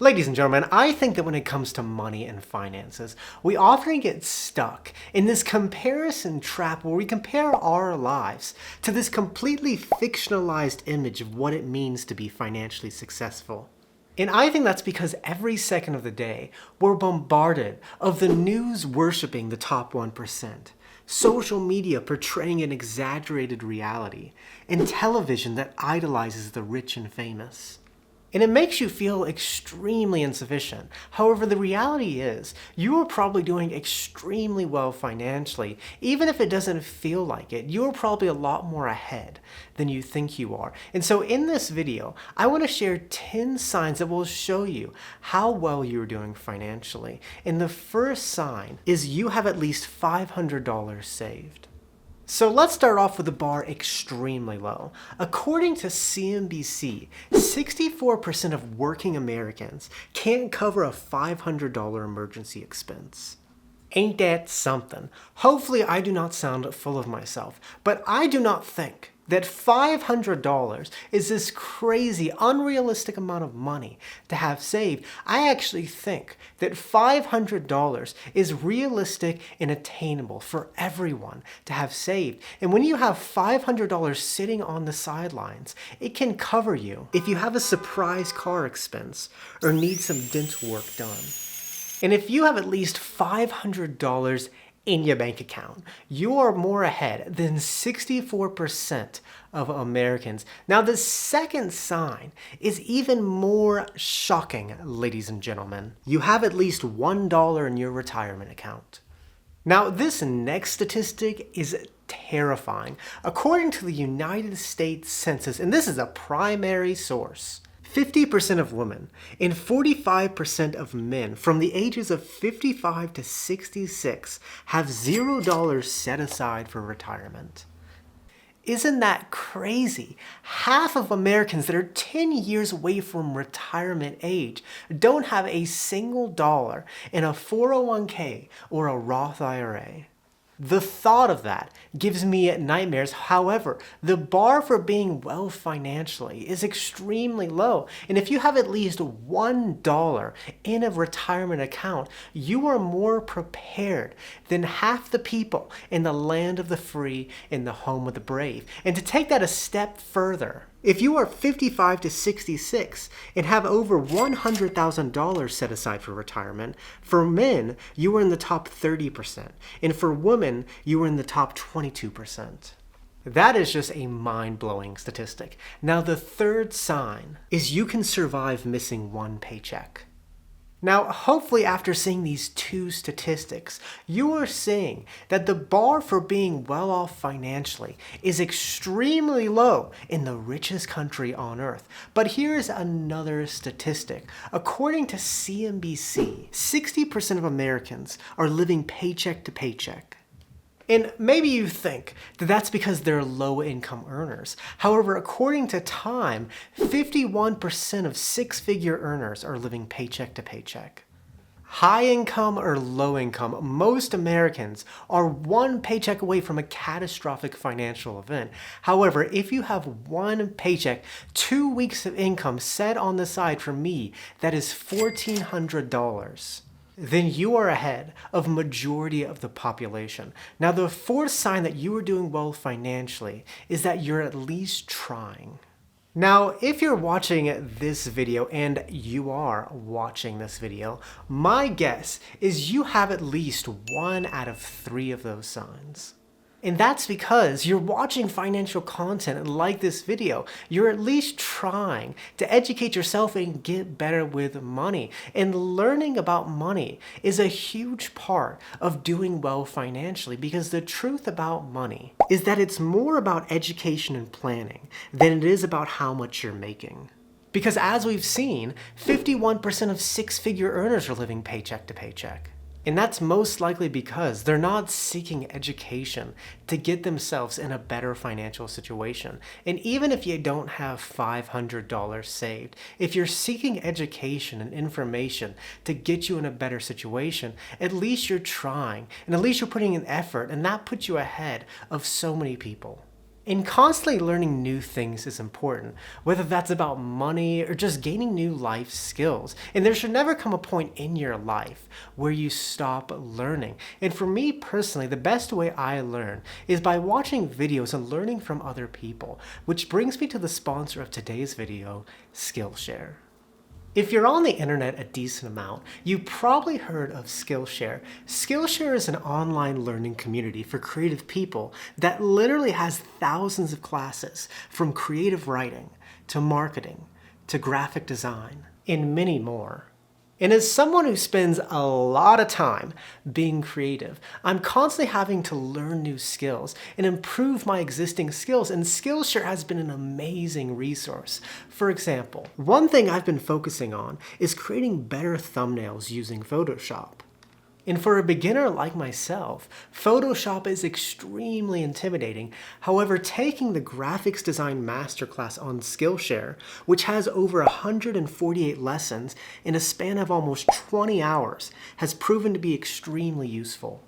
Ladies and gentlemen, I think that when it comes to money and finances, we often get stuck in this comparison trap where we compare our lives to this completely fictionalized image of what it means to be financially successful. And I think that's because every second of the day, we're bombarded of the news worshiping the top 1%, social media portraying an exaggerated reality, and television that idolizes the rich and famous. And it makes you feel extremely insufficient. However, the reality is, you are probably doing extremely well financially. Even if it doesn't feel like it, you are probably a lot more ahead than you think you are. And so in this video, I want to share 10 signs that will show you how well you're doing financially. And the first sign is you have at least $500 saved. So let's start off with the bar extremely low. According to CNBC, 64% of working Americans can't cover a $500 emergency expense. Ain't that something? Hopefully I do not sound full of myself, but I do not think that $500 is this crazy, unrealistic amount of money to have saved. I actually think that $500 is realistic and attainable for everyone to have saved. And when you have $500 sitting on the sidelines, it can cover you if you have a surprise car expense or need some dental work done. And if you have at least $500 in your bank account, you are more ahead than 64% of Americans. Now, the second sign is even more shocking, ladies and gentlemen. You have at least $1 in your retirement account. Now, this next statistic is terrifying. According to the United States Census, and this is a primary source, 50% of women and 45% of men from the ages of 55 to 66 have $0 set aside for retirement. Isn't that crazy? Half of Americans that are 10 years away from retirement age don't have a single dollar in a 401k or a Roth IRA. The thought of that gives me nightmares. However, the bar for being well financially is extremely low. And if you have at least $1 in a retirement account, you are more prepared than half the people in the land of the free and the home of the brave. And to take that a step further, if you are 55 to 66 and have over $100,000 set aside for retirement, for men, you are in the top 30%. And for women, you are in the top 22%. That is just a mind-blowing statistic. Now, the third sign is you can survive missing one paycheck. Now, hopefully after seeing these two statistics, you are seeing that the bar for being well off financially is extremely low in the richest country on earth. But here's another statistic. According to CNBC, 60% of Americans are living paycheck to paycheck. And maybe you think that that's because they're low-income earners. However, according to Time, 51% of six-figure earners are living paycheck to paycheck. High income or low income, most Americans are one paycheck away from a catastrophic financial event. However, if you have one paycheck, 2 weeks of income set on the side, for me, that is $1,400. Then you are ahead of majority of the population. Now, the fourth sign that you are doing well financially is that you're at least trying. Now, if you're watching this video, and you are watching this video, my guess is you have at least 1 out of 3 of those signs. And that's because you're watching financial content like this video. You're at least trying to educate yourself and get better with money. And learning about money is a huge part of doing well financially, because the truth about money is that it's more about education and planning than it is about how much you're making. Because as we've seen, 51% of six-figure earners are living paycheck to paycheck. And that's most likely because they're not seeking education to get themselves in a better financial situation. And even if you don't have $500 saved, if you're seeking education and information to get you in a better situation, at least you're trying, and at least you're putting in effort, and that puts you ahead of so many people. And constantly learning new things is important, whether that's about money or just gaining new life skills. And there should never come a point in your life where you stop learning. And for me personally, the best way I learn is by watching videos and learning from other people, which brings me to the sponsor of today's video, Skillshare. If you're on the internet a decent amount, you probably heard of Skillshare. Skillshare is an online learning community for creative people that literally has thousands of classes, from creative writing to marketing to graphic design and many more. And as someone who spends a lot of time being creative, I'm constantly having to learn new skills and improve my existing skills, and Skillshare has been an amazing resource. For example, one thing I've been focusing on is creating better thumbnails using Photoshop. And for a beginner like myself, Photoshop is extremely intimidating. However, taking the graphics design masterclass on Skillshare, which has over 148 lessons in a span of almost 20 hours, has proven to be extremely useful.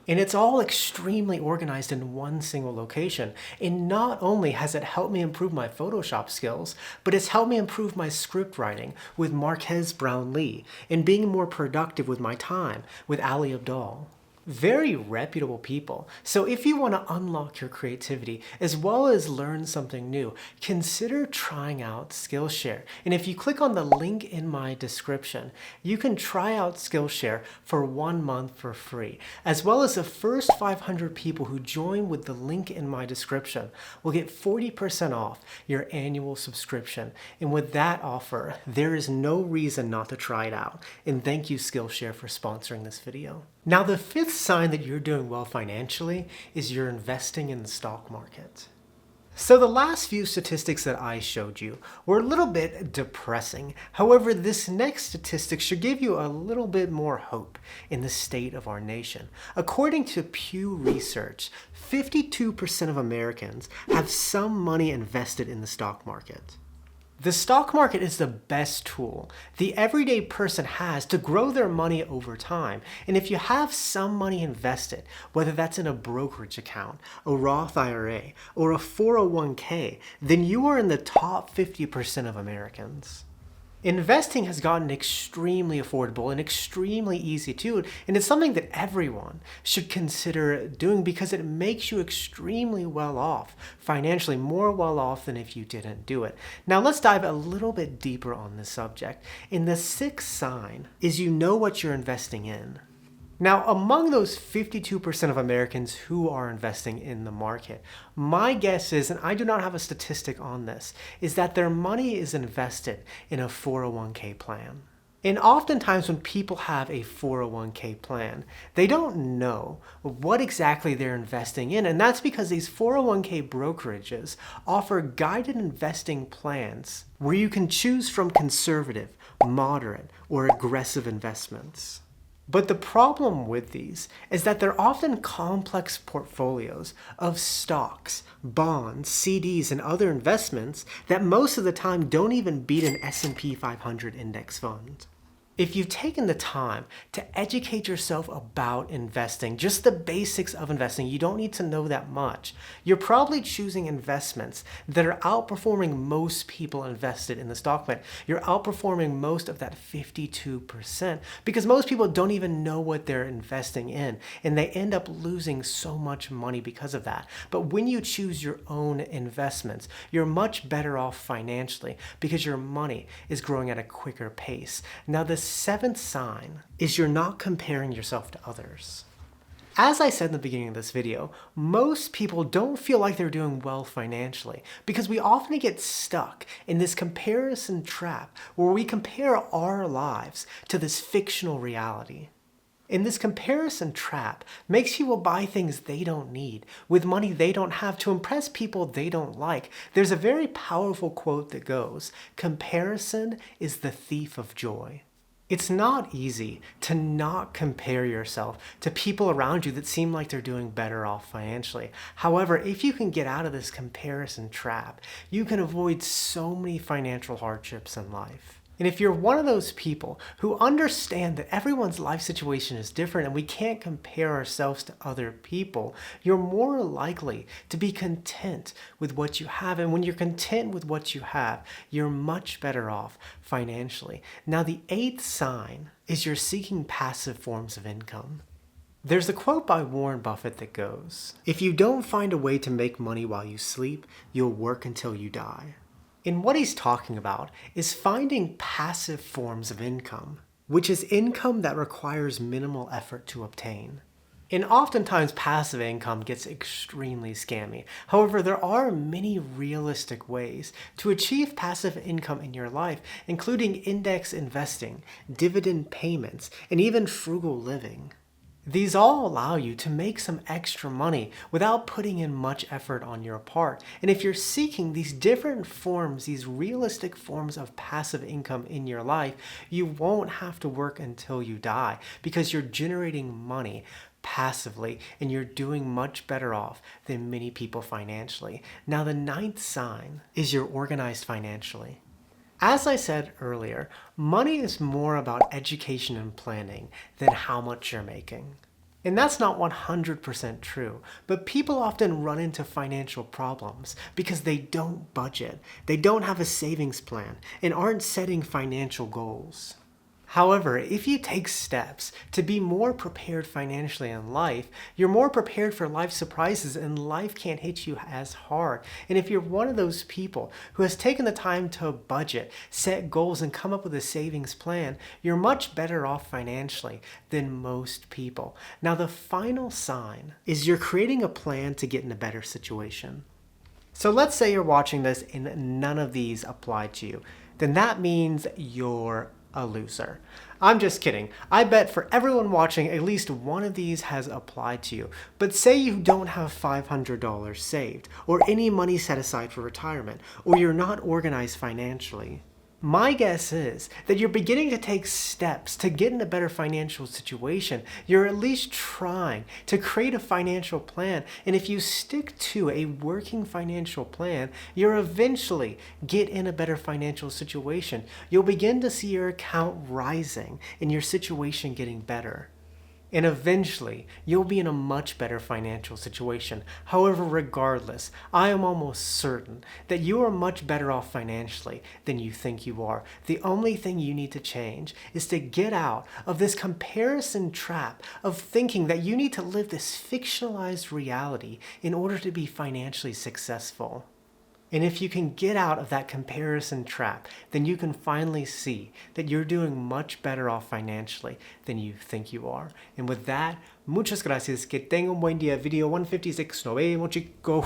And it's all extremely organized in one single location. And not only has it helped me improve my Photoshop skills, but it's helped me improve my script writing with Marquez Brownlee and being more productive with my time with Ali Abdaal. Very reputable people. So if you want to unlock your creativity as well as learn something new, consider trying out Skillshare. And if you click on the link in my description, you can try out Skillshare for 1 month for free, as well as the first 500 people who join with the link in my description will get 40% off your annual subscription. And with that offer, there is no reason not to try it out. And thank you, Skillshare, for sponsoring this video. Now, the fifth sign that you're doing well financially is you're investing in the stock market. So the last few statistics that I showed you were a little bit depressing. However, this next statistic should give you a little bit more hope in the state of our nation. According to Pew Research, 52% of Americans have some money invested in the stock market. The stock market is the best tool the everyday person has to grow their money over time. And if you have some money invested, whether that's in a brokerage account, a Roth IRA, or a 401k, then you are in the top 50% of Americans. Investing has gotten extremely affordable and extremely easy too, and it's something that everyone should consider doing because it makes you extremely well off, financially more well off than if you didn't do it. Now let's dive a little bit deeper on this subject. And the sixth sign is you know what you're investing in. Now, among those 52% of Americans who are investing in the market, my guess is, and I do not have a statistic on this, is that their money is invested in a 401k plan. And oftentimes when people have a 401k plan, they don't know what exactly they're investing in. And that's because these 401k brokerages offer guided investing plans where you can choose from conservative, moderate, or aggressive investments. But the problem with these is that they're often complex portfolios of stocks, bonds, CDs, and other investments that most of the time don't even beat an S&P 500 index fund. If you've taken the time to educate yourself about investing, just the basics of investing, you don't need to know that much. You're probably choosing investments that are outperforming most people invested in the stock market. You're outperforming most of that 52% because most people don't even know what they're investing in, and they end up losing so much money because of that. But when you choose your own investments, you're much better off financially because your money is growing at a quicker pace. Now, the seventh sign is you're not comparing yourself to others. As I said in the beginning of this video, most people don't feel like they're doing well financially because we often get stuck in this comparison trap where we compare our lives to this fictional reality. And this comparison trap makes people buy things they don't need with money they don't have to impress people they don't like. There's a very powerful quote that goes, "Comparison is the thief of joy." It's not easy to not compare yourself to people around you that seem like they're doing better off financially. However, if you can get out of this comparison trap, you can avoid so many financial hardships in life. And if you're one of those people who understand that everyone's life situation is different and we can't compare ourselves to other people, you're more likely to be content with what you have. And when you're content with what you have, you're much better off financially. Now, the eighth sign is you're seeking passive forms of income. There's a quote by Warren Buffett that goes, "If you don't find a way to make money while you sleep, you'll work until you die." And what he's talking about is finding passive forms of income, which is income that requires minimal effort to obtain. And oftentimes passive income gets extremely scammy. However, there are many realistic ways to achieve passive income in your life, including index investing, dividend payments, and even frugal living. These all allow you to make some extra money without putting in much effort on your part. And if you're seeking these different forms, these realistic forms of passive income in your life, you won't have to work until you die because you're generating money passively and you're doing much better off than many people financially. Now, the ninth sign is you're organized financially. As I said earlier, money is more about education and planning than how much you're making. And that's not 100% true, but people often run into financial problems because they don't budget, they don't have a savings plan, and aren't setting financial goals. However, if you take steps to be more prepared financially in life, you're more prepared for life surprises and life can't hit you as hard. And if you're one of those people who has taken the time to budget, set goals, and come up with a savings plan, you're much better off financially than most people. Now, the final sign is you're creating a plan to get in a better situation. So let's say you're watching this and none of these apply to you. Then that means you're a loser. I'm just kidding. I bet for everyone watching, at least one of these has applied to you. But say you don't have $500 saved, or any money set aside for retirement, or you're not organized financially. My guess is that you're beginning to take steps to get in a better financial situation. You're at least trying to create a financial plan. And if you stick to a working financial plan, you'll eventually get in a better financial situation. You'll begin to see your account rising and your situation getting better. And eventually, you'll be in a much better financial situation. However, regardless, I am almost certain that you are much better off financially than you think you are. The only thing you need to change is to get out of this comparison trap of thinking that you need to live this fictionalized reality in order to be financially successful. And if you can get out of that comparison trap, then you can finally see that you're doing much better off financially than you think you are. And with that, muchas gracias. Que tenga un buen día. Video 156. Nos vemos, chicos.